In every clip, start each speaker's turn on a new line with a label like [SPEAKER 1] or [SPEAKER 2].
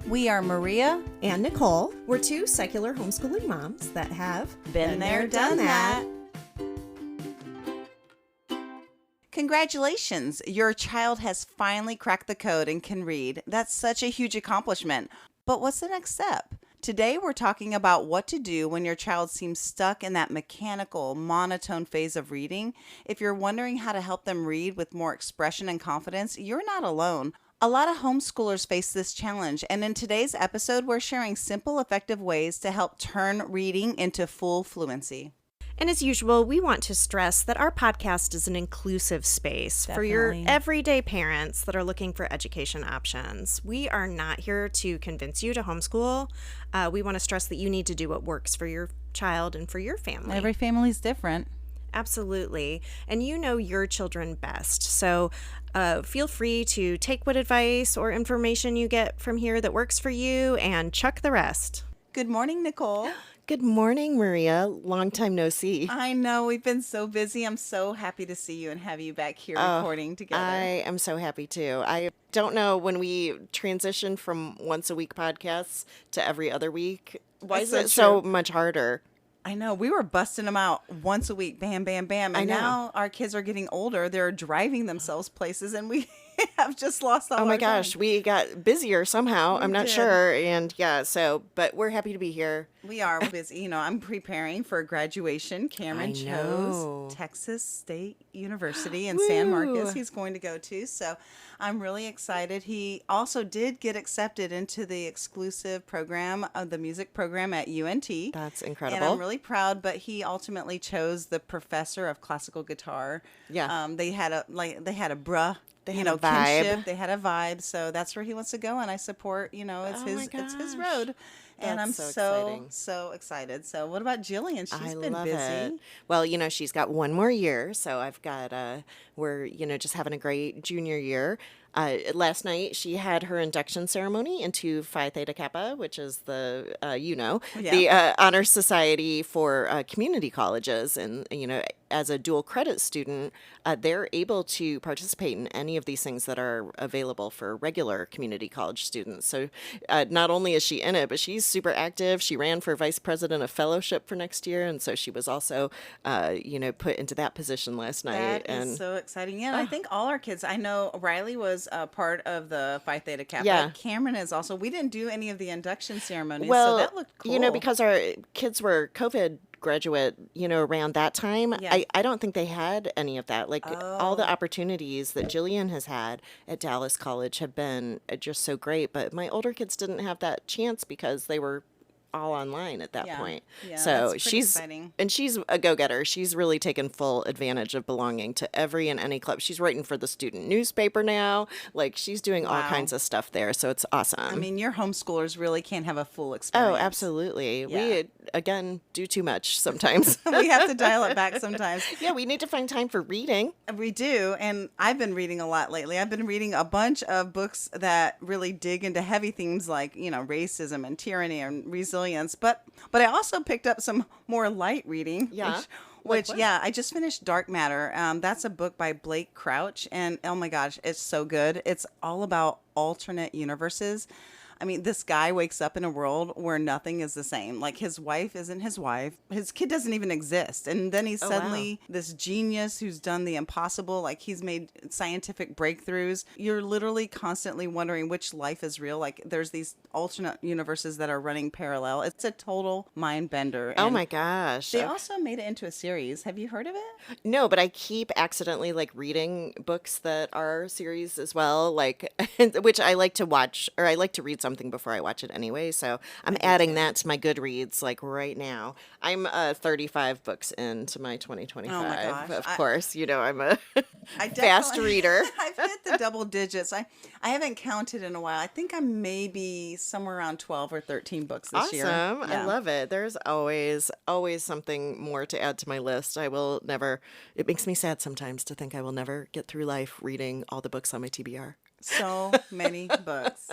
[SPEAKER 1] We are Maria
[SPEAKER 2] and Nicole. We're two secular homeschooling moms that have
[SPEAKER 1] been there, done that. Congratulations! Your child has finally cracked the code and can read. That's such a huge accomplishment. But what's the next step? Today we're talking about what to do when your child seems stuck in that mechanical, monotone phase of reading. If you're wondering how to help them read with more expression and confidence, you're not alone. A lot of homeschoolers face this challenge, and in today's episode, we're sharing simple, effective ways to help turn reading into full fluency.
[SPEAKER 2] And as usual, we want to stress that our podcast is an inclusive space for your everyday parents that are looking for education options. We are not here to convince you to homeschool. We want to stress that you need to do what works for your child and for your family.
[SPEAKER 1] Every family's different.
[SPEAKER 2] Absolutely. And you know your children best. So feel free to take what advice or information you get from here that works for you and chuck the rest.
[SPEAKER 1] Good morning, Nicole.
[SPEAKER 2] Good morning, Maria. Long time no see.
[SPEAKER 1] I know. We've been so busy. I'm so happy to see you and have you back here recording together.
[SPEAKER 2] I am so happy too. I don't know when we transitioned from once a week podcasts to every other week. Why is it so much harder?
[SPEAKER 1] I know. We were busting them out once a week. Bam, bam, bam. And now our kids are getting older. They're driving themselves places and we have just lost all our time.
[SPEAKER 2] Oh my gosh. We got busier somehow. I'm not sure. And but we're happy to be here.
[SPEAKER 1] We are busy. You know, I'm preparing for graduation. Cameron chose Texas State University in San Marcos he's going to go to. So I'm really excited. He also did get accepted into the exclusive program of the music program at UNT.
[SPEAKER 2] That's incredible.
[SPEAKER 1] And I'm really proud, but he ultimately chose the professor of classical guitar.
[SPEAKER 2] Yeah.
[SPEAKER 1] They had a bruh.
[SPEAKER 2] They had a vibe.
[SPEAKER 1] Kinship. They had a vibe. So that's where he wants to go. And I support, it's his road. And I'm so excited. So what about Jillian? She's been busy.
[SPEAKER 2] It. Well, she's got one more year. So I've got, we're, just having a great junior year. Last night, she had her induction ceremony into Phi Theta Kappa, which is the honor society for community colleges. And, as a dual credit student, they're able to participate in any of these things that are available for regular community college students. So not only is she in it, but she's super active. She ran for vice president of fellowship for next year. And so she was also, put into that position last night.
[SPEAKER 1] That is so exciting. Yeah, I think all our kids, I know Riley was part of the Phi Theta Kappa.
[SPEAKER 2] Yeah.
[SPEAKER 1] Cameron is also. We didn't do any of the induction ceremonies,
[SPEAKER 2] so
[SPEAKER 1] that looked cool.
[SPEAKER 2] Because our kids were COVID graduate, around that time, I don't think they had any of that. All the opportunities that Jillian has had at Dallas College have been just so great. But my older kids didn't have that chance because they were all online at that point.
[SPEAKER 1] Yeah,
[SPEAKER 2] so
[SPEAKER 1] that's exciting.
[SPEAKER 2] She's a go-getter. She's really taken full advantage of belonging to every and any club. She's writing for the student newspaper now. She's doing all kinds of stuff there. So it's awesome.
[SPEAKER 1] I mean, your homeschoolers really can't have a full experience.
[SPEAKER 2] Oh, absolutely. Yeah. We, again, do too much sometimes.
[SPEAKER 1] We have to dial it back sometimes.
[SPEAKER 2] Yeah, we need to find time for reading.
[SPEAKER 1] We do. And I've been reading a lot lately. I've been reading a bunch of books that really dig into heavy themes like, racism and tyranny and resilience. But I also picked up some more light reading.
[SPEAKER 2] Yeah.
[SPEAKER 1] Which I just finished Dark Matter. That's a book by Blake Crouch. And oh my gosh, it's so good. It's all about alternate universes. I mean, this guy wakes up in a world where nothing is the same. Like his wife isn't his wife. His kid doesn't even exist. And then he's suddenly this genius who's done the impossible. Like he's made scientific breakthroughs. You're literally constantly wondering which life is real. Like there's these alternate universes that are running parallel. It's a total mind bender.
[SPEAKER 2] Oh my gosh.
[SPEAKER 1] They also made it into a series. Have you heard of it?
[SPEAKER 2] No, but I keep accidentally reading books that are series as well. Which I like to watch, or I like to read something before I watch it anyway. So I'm adding that to my Goodreads right now. I'm 35 books into my 2025.
[SPEAKER 1] Oh my gosh.
[SPEAKER 2] Of course, I'm a fast reader.
[SPEAKER 1] I've hit the double digits. I haven't counted in a while. I think I'm maybe somewhere around 12 or 13 books this year.
[SPEAKER 2] Awesome. Yeah. I love it. There's always something more to add to my list. It makes me sad sometimes to think I will never get through life reading all the books on my TBR.
[SPEAKER 1] So many books.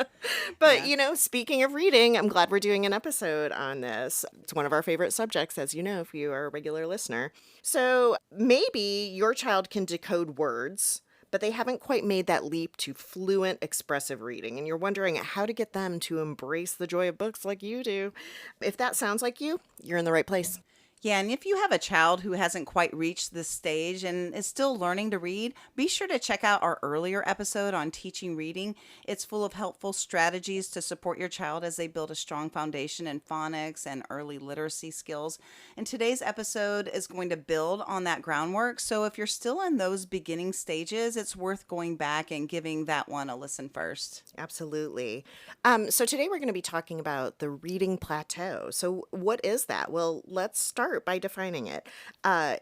[SPEAKER 2] But, speaking of reading, I'm glad we're doing an episode on this. It's one of our favorite subjects, as you know, if you are a regular listener. So maybe your child can decode words, but they haven't quite made that leap to fluent, expressive reading. And you're wondering how to get them to embrace the joy of books like you do. If that sounds like you, you're in the right place.
[SPEAKER 1] Yeah, and if you have a child who hasn't quite reached this stage and is still learning to read, be sure to check out our earlier episode on teaching reading. It's full of helpful strategies to support your child as they build a strong foundation in phonics and early literacy skills. And today's episode is going to build on that groundwork. So if you're still in those beginning stages, it's worth going back and giving that one a listen first.
[SPEAKER 2] Absolutely. So today we're going to be talking about the reading plateau. So what is that? Well, let's start by defining it.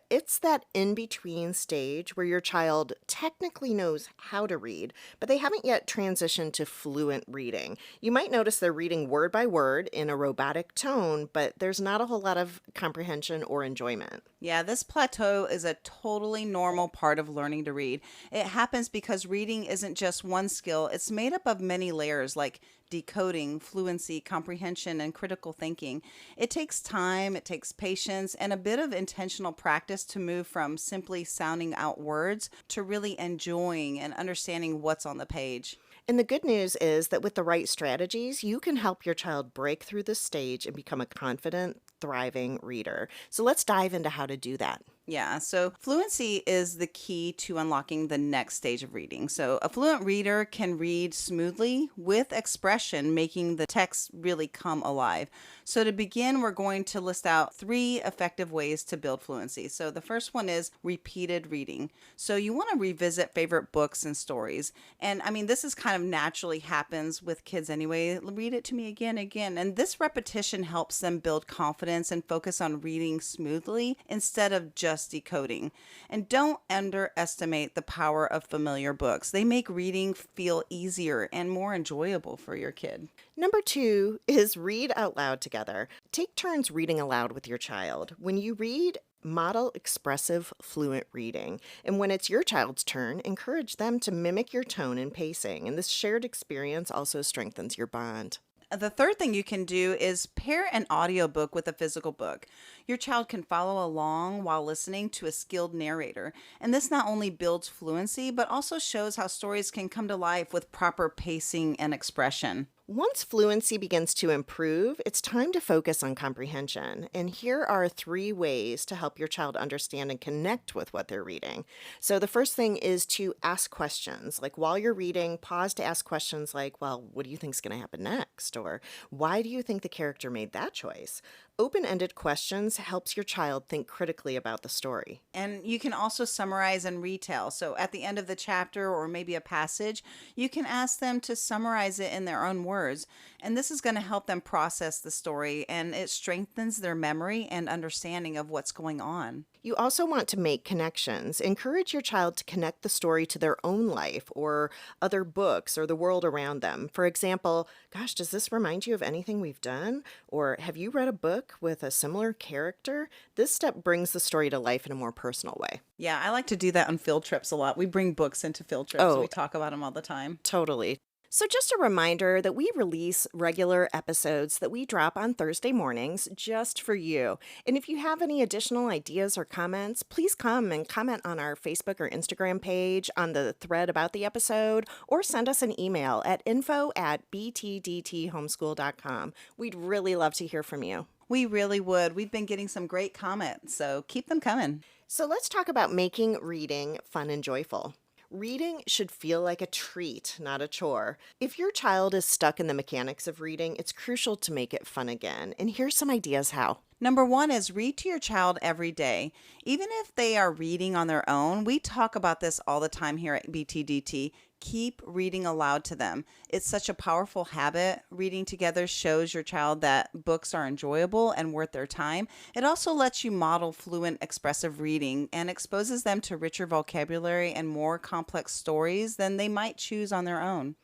[SPEAKER 2] It's that in-between stage where your child technically knows how to read, but they haven't yet transitioned to fluent reading. You might notice they're reading word by word in a robotic tone, but there's not a whole lot of comprehension or enjoyment.
[SPEAKER 1] Yeah, this plateau is a totally normal part of learning to read. It happens because reading isn't just one skill, it's made up of many layers like decoding, fluency, comprehension, and critical thinking. It takes time, it takes patience, and a bit of intentional practice to move from simply sounding out words to really enjoying and understanding what's on the page.
[SPEAKER 2] And the good news is that with the right strategies, you can help your child break through this stage and become a confident, thriving reader. So let's dive into how to do that.
[SPEAKER 1] Yeah, so fluency is the key to unlocking the next stage of reading. So a fluent reader can read smoothly with expression, making the text really come alive. So to begin, we're going to list out 3 effective ways to build fluency. So the first one is repeated reading. So you want to revisit favorite books and stories. And I mean, this is kind of naturally happens with kids anyway. Read it to me again, again. And this repetition helps them build confidence and focus on reading smoothly instead of just decoding. And don't underestimate the power of familiar books. They make reading feel easier and more enjoyable for your kid.
[SPEAKER 2] Number 2 is read out loud together. Take turns reading aloud with your child. When you read, model expressive, fluent reading. And when it's your child's turn, encourage them to mimic your tone and pacing. And this shared experience also strengthens your bond.
[SPEAKER 1] The third thing you can do is pair an audiobook with a physical book. Your child can follow along while listening to a skilled narrator. And this not only builds fluency, but also shows how stories can come to life with proper pacing and expression.
[SPEAKER 2] Once fluency begins to improve, it's time to focus on comprehension. And here are 3 ways to help your child understand and connect with what they're reading. So the first thing is to ask questions. Like while you're reading, pause to ask questions like, well, what do you think is going to happen next? Or why do you think the character made that choice? Open-ended questions helps your child think critically about the story.
[SPEAKER 1] And you can also summarize and retell. So at the end of the chapter or maybe a passage, you can ask them to summarize it in their own words. And this is going to help them process the story, and it strengthens their memory and understanding of what's going on.
[SPEAKER 2] You also want to make connections. Encourage your child to connect the story to their own life or other books or the world around them. For example, gosh, does this remind you of anything we've done? Or have you read a book with a similar character? This step brings the story to life in a more personal way.
[SPEAKER 1] Yeah, I like to do that on field trips a lot. We bring books into field trips.
[SPEAKER 2] Oh,
[SPEAKER 1] We talk about them all the time.
[SPEAKER 2] totally. So, just a reminder that we release regular episodes that we drop on Thursday mornings just for you. And if you have any additional ideas or comments, please come and comment on our Facebook or Instagram page, on the thread about the episode, or send us an email at info@btdthomeschool.com. We'd really love to hear from you.
[SPEAKER 1] We really would. We've been getting some great comments, so keep them coming.
[SPEAKER 2] So, let's talk about making reading fun and joyful. Reading should feel like a treat, not a chore. If your child is stuck in the mechanics of reading, it's crucial to make it fun again. And here's some ideas how.
[SPEAKER 1] Number 1 is read to your child every day. Even if they are reading on their own, we talk about this all the time here at BTDT. Keep reading aloud to them. It's such a powerful habit. Reading together shows your child that books are enjoyable and worth their time. It also lets you model fluent, expressive reading and exposes them to richer vocabulary and more complex stories than they might choose on their own.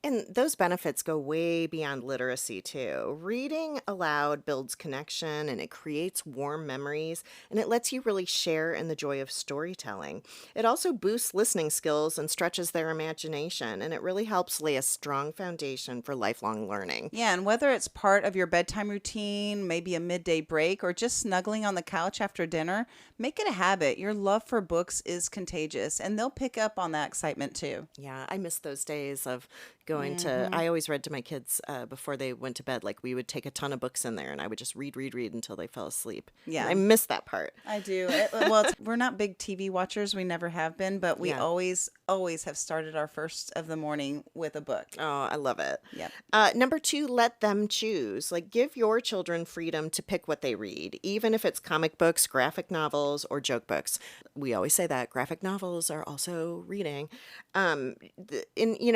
[SPEAKER 2] And those benefits go way beyond literacy, too. Reading aloud builds connection and it creates warm memories, and it lets you really share in the joy of storytelling. It also boosts listening skills and stretches their imagination, and it really helps lay a strong foundation for lifelong learning.
[SPEAKER 1] Yeah, and whether it's part of your bedtime routine, maybe a midday break, or just snuggling on the couch after dinner, make it a habit. Your love for books is contagious, and they'll pick up on that excitement too.
[SPEAKER 2] Yeah, I miss those days of going to.
[SPEAKER 1] Hmm.
[SPEAKER 2] I always read to my kids before they went to bed. Like we would take a ton of books in there, and I would just read until they fell asleep. And
[SPEAKER 1] Yeah.
[SPEAKER 2] I miss that part.
[SPEAKER 1] I do. Well, we're not big TV watchers. We never have been, but we
[SPEAKER 2] Yeah.
[SPEAKER 1] always have started our first of the morning with a book.
[SPEAKER 2] Oh, I love it.
[SPEAKER 1] Yep.
[SPEAKER 2] Number two, let them choose. Like, give your children freedom to pick what they read, even if it's comic books, graphic novels, or joke books. We always say that graphic novels are also reading.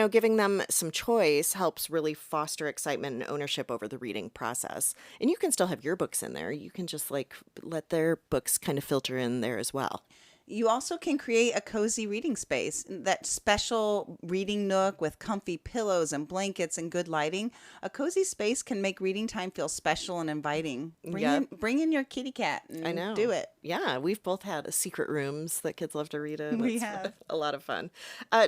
[SPEAKER 2] Giving them some choice helps really foster excitement and ownership over the reading process. And you can still have your books in there. You can just like let their books kind of filter in there as well.
[SPEAKER 1] You also can create a cozy reading space, that special reading nook with comfy pillows and blankets and good lighting. A cozy space can make reading time feel special and inviting.
[SPEAKER 2] Yep.
[SPEAKER 1] Bring in your kitty cat
[SPEAKER 2] I
[SPEAKER 1] and
[SPEAKER 2] know.
[SPEAKER 1] do it.
[SPEAKER 2] Yeah, we've both had secret rooms that kids love to read in.
[SPEAKER 1] We
[SPEAKER 2] It's
[SPEAKER 1] have.
[SPEAKER 2] a lot of fun.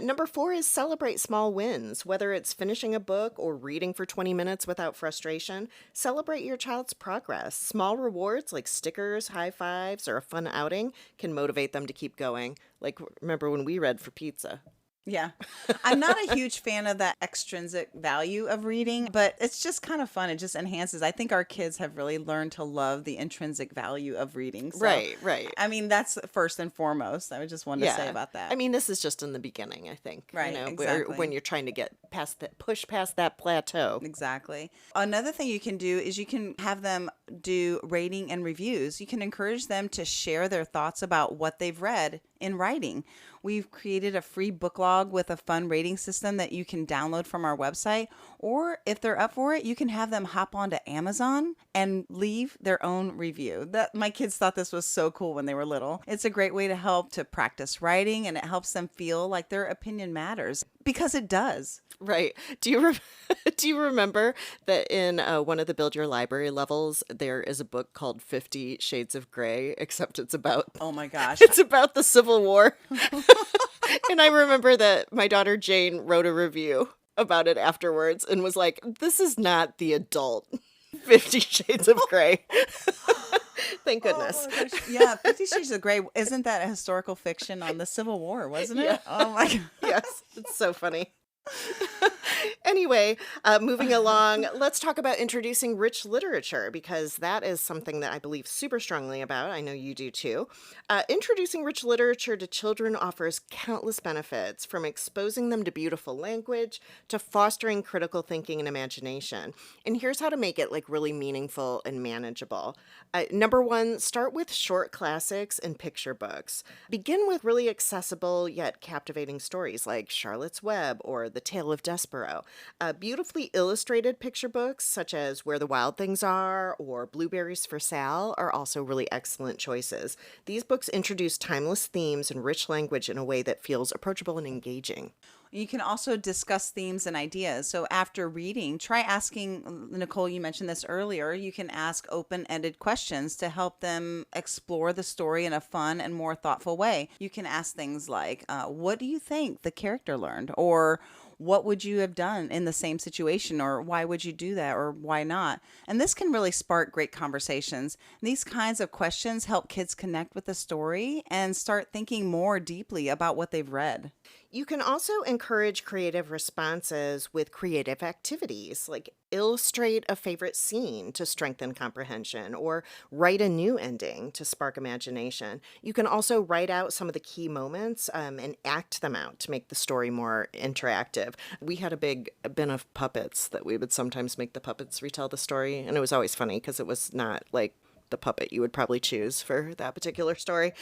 [SPEAKER 2] Number four is celebrate small wins. Whether it's finishing a book or reading for 20 minutes without frustration, celebrate your child's progress. Small rewards like stickers, high fives, or a fun outing can motivate them to keep going. Like, remember when we read for pizza?
[SPEAKER 1] Yeah. I'm not a huge fan of that extrinsic value of reading, but it's just kind of fun. It just enhances. I think our kids have really learned to love the intrinsic value of reading. So,
[SPEAKER 2] Right.
[SPEAKER 1] I mean, that's first and foremost. I would just want to say about that.
[SPEAKER 2] I mean, this is just in the beginning, I think.
[SPEAKER 1] Right, exactly.
[SPEAKER 2] When you're trying to get past that, push past that plateau.
[SPEAKER 1] Exactly. Another thing you can do is you can have them do rating and reviews. You can encourage them to share their thoughts about what they've read in writing. We've created a free book log with a fun rating system that you can download from our website. Or if they're up for it, you can have them hop onto Amazon and leave their own review. That my kids thought this was so cool when they were little. It's a great way to help to practice writing, and it helps them feel like their opinion matters because it does.
[SPEAKER 2] Right. Do you remember that in one of the Build Your Library levels there is a book called 50 Shades of Grey, except it's about
[SPEAKER 1] Oh my gosh.
[SPEAKER 2] it's about the Civil War. And I remember that my daughter Jane wrote a review about it afterwards and was like, "This is not the adult 50 Shades of Grey." Thank goodness.
[SPEAKER 1] Oh my gosh. Yeah, 50 Shades of Grey. Isn't that a historical fiction on the Civil War, wasn't it?
[SPEAKER 2] Yeah.
[SPEAKER 1] Oh my God.
[SPEAKER 2] Yes, it's so funny. Anyway, moving along, let's talk about introducing rich literature because that is something that I believe super strongly about. I know you do too. Introducing rich literature to children offers countless benefits, from exposing them to beautiful language to fostering critical thinking and imagination. And here's how to make it like really meaningful and manageable. Number one, start with short classics and picture books. Begin with really accessible yet captivating stories like Charlotte's Web or The Tale of Despero. Beautifully illustrated picture books such as Where the Wild Things Are or Blueberries for Sal are also really excellent choices. These books introduce timeless themes and rich language in a way that feels approachable and engaging.
[SPEAKER 1] You can also discuss themes and ideas. So after reading, try asking, Nicole, you mentioned this earlier, you can ask open-ended questions to help them explore the story in a fun and more thoughtful way. You can ask things like, what do you think the character learned? Or what would you have done in the same situation? Or why would you do that? Or why not? And this can really spark great conversations. These kinds of questions help kids connect with the story and start thinking more deeply about what they've read.
[SPEAKER 2] You can also encourage creative responses with creative activities, like illustrate a favorite scene to strengthen comprehension or write a new ending to spark imagination. You can also write out some of the key moments and act them out to make the story more interactive. We had a big bin of puppets that we would sometimes make the puppets retell the story, and it was always funny because it was not like the puppet you would probably choose for that particular story.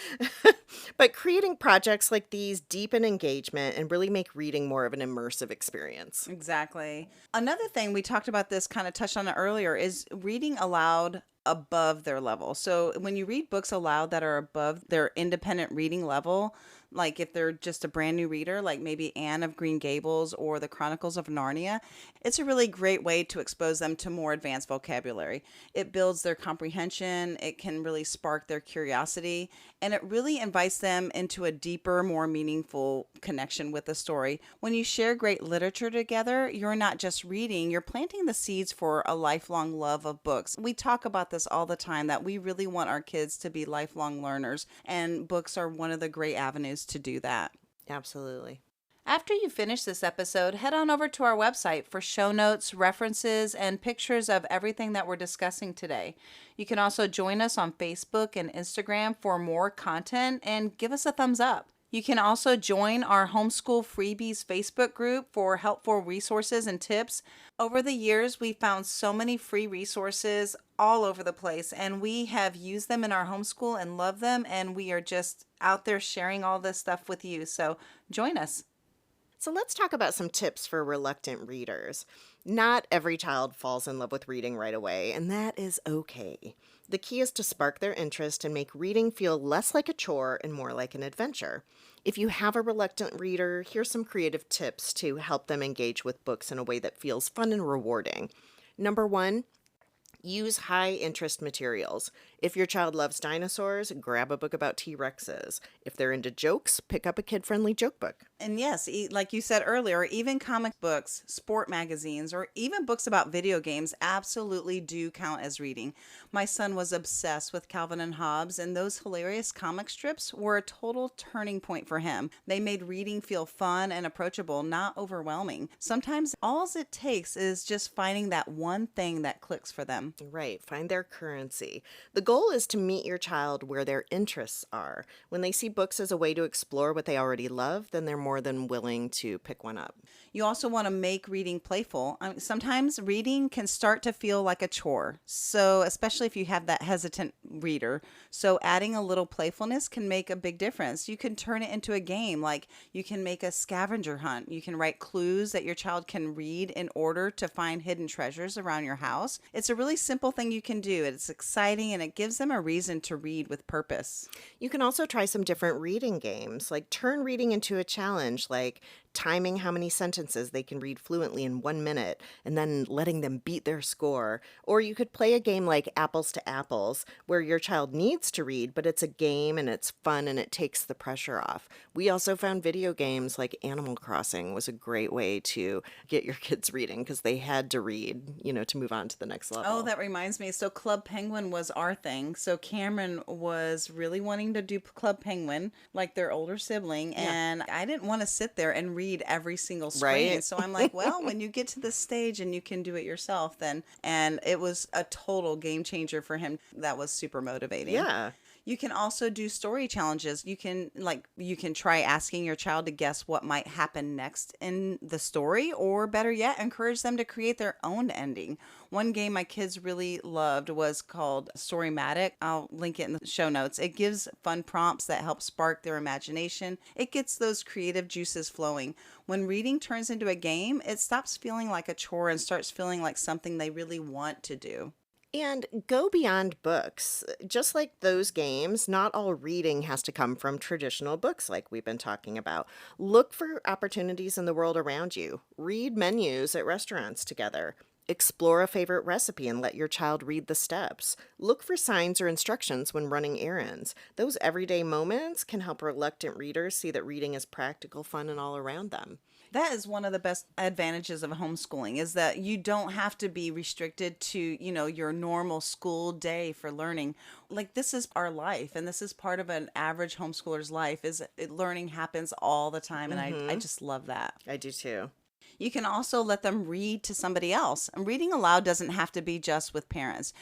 [SPEAKER 2] But creating projects like these deepen engagement and really make reading more of an immersive experience.
[SPEAKER 1] Exactly. Another thing, we talked about this, kind of touched on it earlier, is reading aloud above their level. So when you read books aloud that are above their independent reading level, like if they're just a brand new reader, like maybe Anne of Green Gables or the Chronicles of Narnia, it's a really great way to expose them to more advanced vocabulary. It builds their comprehension, it can really spark their curiosity, and it really invites them into a deeper, more meaningful connection with the story. When you share great literature together, you're not just reading, you're planting the seeds for a lifelong love of books. We talk about this all the time that we really want our kids to be lifelong learners, and books are one of the great avenues to do that.
[SPEAKER 2] Absolutely.
[SPEAKER 1] After you finish this episode, head on over to our website for show notes, references, and pictures of everything that we're discussing today. You can also join us on Facebook and Instagram for more content and give us a thumbs up. You can also join our Homeschool Freebies Facebook group for helpful resources and tips. Over the years, we found so many free resources all over the place, and we have used them in our homeschool and love them, and we are just out there sharing all this stuff with you. So join us.
[SPEAKER 2] So let's talk about some tips for reluctant readers. Not every child falls in love with reading right away, and that is okay. The key is to spark their interest and make reading feel less like a chore and more like an adventure. If you have a reluctant reader, here's some creative tips to help them engage with books in a way that feels fun and rewarding. Number 1, use high interest materials. If your child loves dinosaurs, grab a book about T-Rexes. If they're into jokes, pick up a kid-friendly joke book.
[SPEAKER 1] And yes, like you said earlier, even comic books, sport magazines, or even books about video games absolutely do count as reading. My son was obsessed with Calvin and Hobbes, and those hilarious comic strips were a total turning point for him. They made reading feel fun and approachable, not overwhelming. Sometimes all it takes is just finding that one thing that clicks for them.
[SPEAKER 2] Right, find their currency. The goal is to meet your child where their interests are. When they see books as a way to explore what they already love, then they're more than willing to pick one up.
[SPEAKER 1] You also want to make reading playful. Sometimes reading can start to feel like a chore, so especially if you have that hesitant reader. So adding a little playfulness can make a big difference. You can turn it into a game, like you can make a scavenger hunt. You can write clues that your child can read in order to find hidden treasures around your house. It's a really simple thing you can do. It's exciting and it gives them a reason to read with purpose.
[SPEAKER 2] You can also try some different reading games, like turn reading into a challenge, like timing how many sentences they can read fluently in 1 minute and then letting them beat their score. Or you could play a game like Apples to Apples, where your child needs to read, but it's a game and it's fun and it takes the pressure off. We also found video games like Animal Crossing was a great way to get your kids reading because they had to read, to move on to the next level.
[SPEAKER 1] Oh, that reminds me. So Club Penguin was our thing. So Cameron was really wanting to do Club Penguin, like their older sibling, and I didn't want to sit there and read every single screen.
[SPEAKER 2] Right.
[SPEAKER 1] So I'm like, well, when you get to this stage and you can do it yourself, then, and it was a total game changer for him. That was super motivating.
[SPEAKER 2] Yeah.
[SPEAKER 1] You can also do story challenges. You can try asking your child to guess what might happen next in the story, or better yet, encourage them to create their own ending. One game my kids really loved was called Storymatic. I'll link it in the show notes. It gives fun prompts that help spark their imagination. It gets those creative juices flowing. When reading turns into a game, it stops feeling like a chore and starts feeling like something they really want to do.
[SPEAKER 2] And go beyond books. Just like those games, not all reading has to come from traditional books like we've been talking about. Look for opportunities in the world around you. Read menus at restaurants together. Explore a favorite recipe and let your child read the steps. Look for signs or instructions when running errands. Those everyday moments can help reluctant readers see that reading is practical, fun, and all around them.
[SPEAKER 1] That is one of the best advantages of homeschooling, is that you don't have to be restricted to, your normal school day for learning. Like, this is our life, and this is part of an average homeschooler's life, learning happens all the time, and I just love that.
[SPEAKER 2] I do too.
[SPEAKER 1] You can also let them read to somebody else. And reading aloud doesn't have to be just with parents.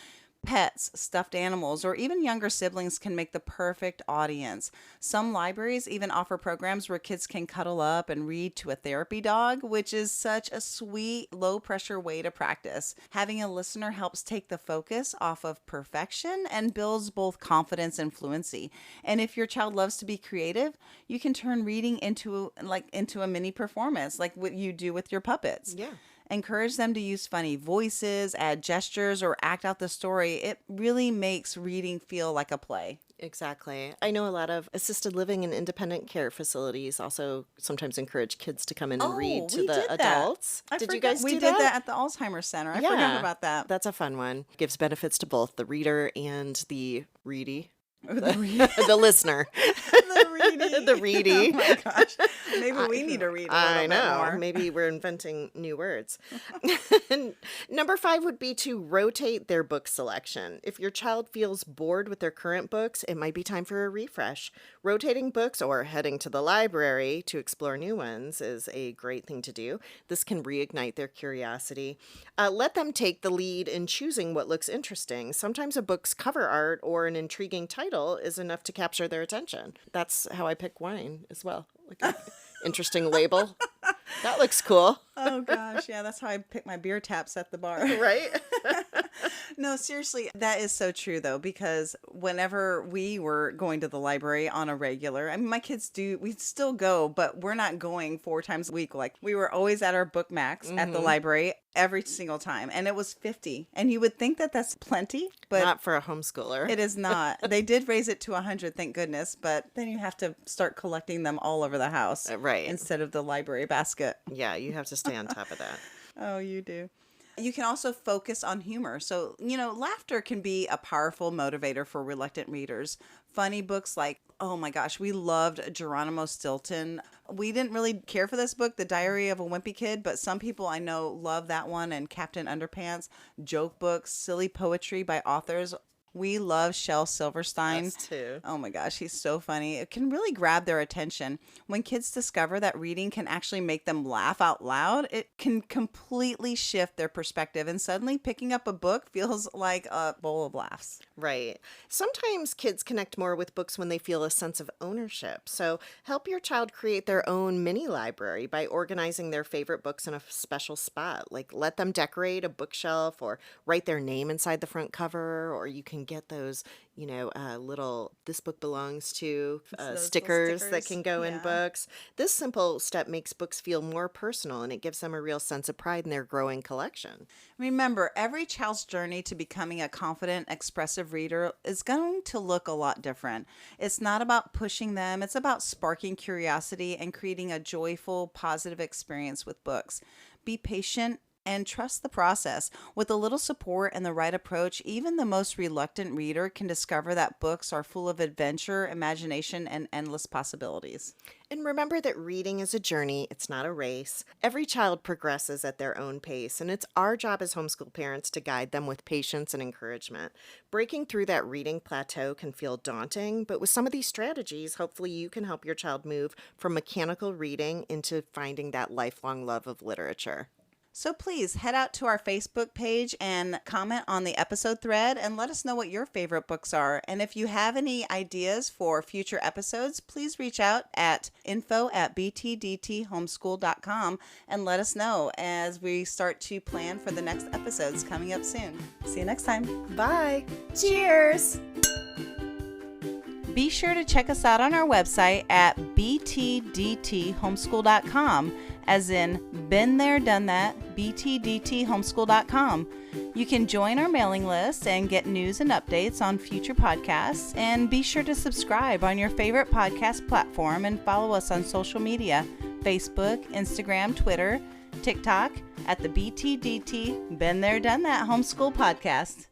[SPEAKER 1] Pets, stuffed animals, or even younger siblings can make the perfect audience. Some libraries even offer programs where kids can cuddle up and read to a therapy dog, which is such a sweet, low-pressure way to practice. Having a listener helps take the focus off of perfection and builds both confidence and fluency. And if your child loves to be creative, you can turn reading into a mini performance, like what you do with your puppets.
[SPEAKER 2] Yeah.
[SPEAKER 1] Encourage them to use funny voices, add gestures, or act out the story. It really makes reading feel like a play.
[SPEAKER 2] Exactly. I know a lot of assisted living and independent care facilities also sometimes encourage kids to come in and read
[SPEAKER 1] Oh,
[SPEAKER 2] to
[SPEAKER 1] we
[SPEAKER 2] the
[SPEAKER 1] did that.
[SPEAKER 2] adults.
[SPEAKER 1] I
[SPEAKER 2] Did you
[SPEAKER 1] forgot.
[SPEAKER 2] guys
[SPEAKER 1] We
[SPEAKER 2] do
[SPEAKER 1] did
[SPEAKER 2] that?
[SPEAKER 1] that at the Alzheimer's Center. I forgot
[SPEAKER 2] Yeah,
[SPEAKER 1] about that.
[SPEAKER 2] that's a fun one. Gives benefits to both the reader and the reedy,
[SPEAKER 1] Oh, the read.
[SPEAKER 2] the listener,
[SPEAKER 1] The reading.
[SPEAKER 2] the
[SPEAKER 1] Oh
[SPEAKER 2] reedy.
[SPEAKER 1] my gosh. Maybe
[SPEAKER 2] I,
[SPEAKER 1] we need to read a
[SPEAKER 2] I
[SPEAKER 1] little bit
[SPEAKER 2] know.
[SPEAKER 1] more.
[SPEAKER 2] Maybe we're inventing new words. Number 5 would be to rotate their book selection. If your child feels bored with their current books, it might be time for a refresh. Rotating books or heading to the library to explore new ones is a great thing to do. This can reignite their curiosity. Let them take the lead in choosing what looks interesting. Sometimes a book's cover art or an intriguing title is enough to capture their attention. That's how I pick wine as well. Like an interesting label. That looks cool,
[SPEAKER 1] Oh gosh, yeah, that's how I pick my beer taps at the bar.
[SPEAKER 2] right?
[SPEAKER 1] No, seriously, that is so true though, because whenever we were going to the library on a regular, I mean, my kids do, we still go, but we're not going 4 times a week. Like we were always at our book max at the library every single time, and it was 50. And you would think that that's plenty, but
[SPEAKER 2] Not for a homeschooler.
[SPEAKER 1] it is not. They did raise it to 100, thank goodness, but then you have to start collecting them all over the house.
[SPEAKER 2] Right.
[SPEAKER 1] Instead of the library basket.
[SPEAKER 2] Yeah, you have to stay on top of that.
[SPEAKER 1] Oh, you do. You can also focus on humor. So, laughter can be a powerful motivator for reluctant readers. Funny books like, oh my gosh, we loved Geronimo Stilton. We didn't really care for this book, The Diary of a Wimpy Kid, but some people I know love that one, and Captain Underpants. Joke books, silly poetry by authors. We love Shel Silverstein.
[SPEAKER 2] Us too.
[SPEAKER 1] Oh my gosh, he's so funny. It can really grab their attention. When kids discover that reading can actually make them laugh out loud, it can completely shift their perspective, and suddenly picking up a book feels like a bowl of laughs.
[SPEAKER 2] Right. Sometimes kids connect more with books when they feel a sense of ownership. So help your child create their own mini library by organizing their favorite books in a special spot. Like let them decorate a bookshelf or write their name inside the front cover, or you can get those, little "this book belongs to"
[SPEAKER 1] Those little
[SPEAKER 2] stickers that
[SPEAKER 1] stickers.
[SPEAKER 2] can go in
[SPEAKER 1] Yeah.
[SPEAKER 2] books. This simple step makes books feel more personal, and it gives them a real sense of pride in their growing collection.
[SPEAKER 1] Remember, every child's journey to becoming a confident, expressive reader is going to look a lot different. It's not about pushing them, it's about sparking curiosity and creating a joyful, positive experience with books. Be patient and trust the process. With a little support and the right approach, even the most reluctant reader can discover that books are full of adventure, imagination, and endless possibilities.
[SPEAKER 2] And remember that reading is a journey, it's not a race. Every child progresses at their own pace, and it's our job as homeschool parents to guide them with patience and encouragement. Breaking through that reading plateau can feel daunting, but with some of these strategies, hopefully you can help your child move from mechanical reading into finding that lifelong love of literature.
[SPEAKER 1] So please head out to our Facebook page and comment on the episode thread and let us know what your favorite books are. And if you have any ideas for future episodes, please reach out at info@btdthomeschool.com and let us know as we start to plan for the next episodes coming up soon. See you next time.
[SPEAKER 2] Bye!
[SPEAKER 1] Cheers! Be sure to check us out on our website at btdthomeschool.com, as in been there, done that, btdthomeschool.com. You can join our mailing list and get news and updates on future podcasts, and be sure to subscribe on your favorite podcast platform and follow us on social media, Facebook, Instagram, Twitter, TikTok, at the BTDT Been There, Done That Homeschool Podcast.